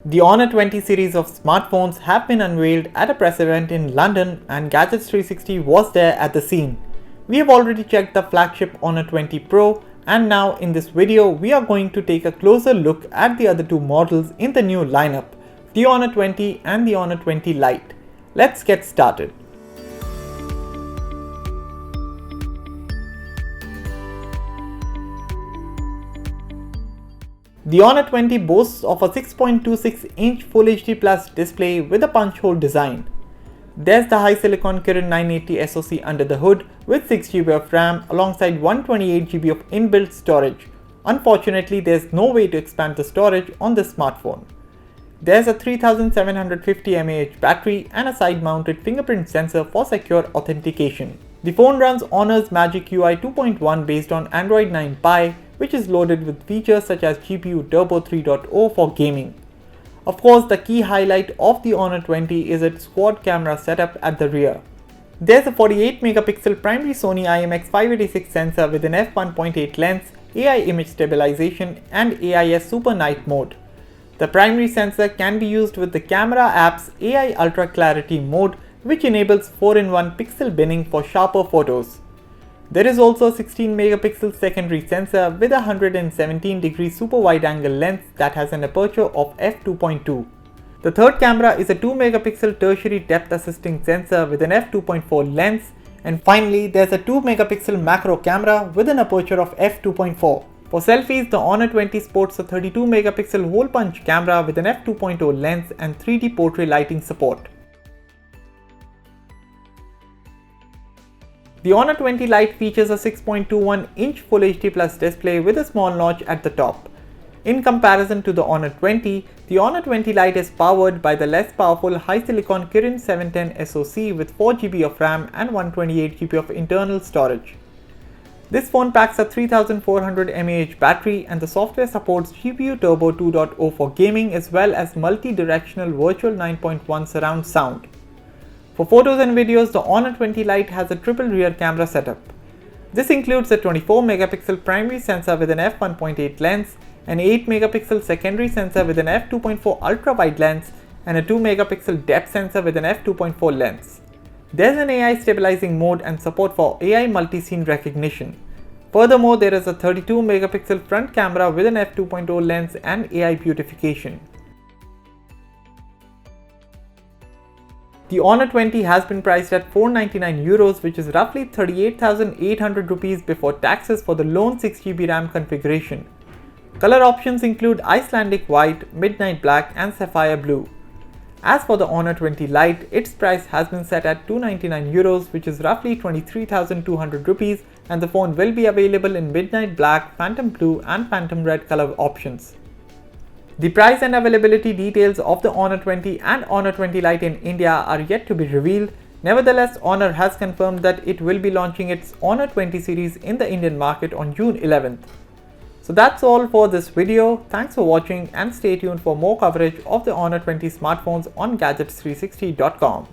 The Honor 20 series of smartphones have been unveiled at a press event in London, and Gadgets 360 was there at the scene. We have already checked the flagship Honor 20 Pro, and now in this video we are going to take a closer look at the other two models in the new lineup, the Honor 20 and the Honor 20 Lite. Let's get started. The Honor 20 boasts of a 6.26-inch Full HD Plus display with a punch hole design. There's the high silicon Kirin 980 SoC under the hood with 6GB of RAM alongside 128GB of inbuilt storage. Unfortunately, there's no way to expand the storage on this smartphone. There's a 3750 mAh battery and a side-mounted fingerprint sensor for secure authentication. The phone runs Honor's Magic UI 2.1 based on Android 9 Pie, which is loaded with features such as GPU Turbo 3.0 for gaming. Of course, the key highlight of the Honor 20 is its quad camera setup at the rear. There's a 48MP primary Sony IMX586 sensor with an f1.8 lens, AI image stabilization and AIS Super Night mode. The primary sensor can be used with the camera app's AI Ultra Clarity mode, which enables 4-in-1 pixel binning for sharper photos. There is also a 16MP secondary sensor with a 117° super wide angle lens that has an aperture of f2.2. The third camera is a 2MP tertiary depth assisting sensor with an f2.4 lens, and finally there's a 2MP macro camera with an aperture of f2.4. For selfies, the Honor 20 sports a 32MP hole punch camera with an f2.0 lens and 3D portrait lighting support. The Honor 20 Lite features a 6.21-inch Full HD Plus display with a small notch at the top. In comparison to the Honor 20, the Honor 20 Lite is powered by the less powerful high silicon Kirin 710 SoC with 4GB of RAM and 128GB of internal storage. This phone packs a 3400 mAh battery, and the software supports GPU Turbo 2.0 for gaming as well as multi-directional virtual 9.1 surround sound. For photos and videos, the Honor 20 Lite has a triple rear camera setup. This includes a 24MP primary sensor with an f1.8 lens, an 8MP secondary sensor with an f2.4 ultra wide lens, and a 2MP depth sensor with an f2.4 lens. There's an AI stabilizing mode and support for AI multi-scene recognition. Furthermore, there is a 32MP front camera with an f2.0 lens and AI beautification. The Honor 20 has been priced at €499, which is roughly 38,800 rupees before taxes for the lone 6GB RAM configuration. Color options include Icelandic white, midnight black and sapphire blue. As for the Honor 20 Lite, its price has been set at €299, which is roughly 23,200 rupees, and the phone will be available in midnight black, phantom blue and phantom red color options. The price and availability details of the Honor 20 and Honor 20 Lite in India are yet to be revealed. Nevertheless, Honor has confirmed that it will be launching its Honor 20 series in the Indian market on June 11th. So that's all for this video. Thanks for watching and stay tuned for more coverage of the Honor 20 smartphones on gadgets360.com.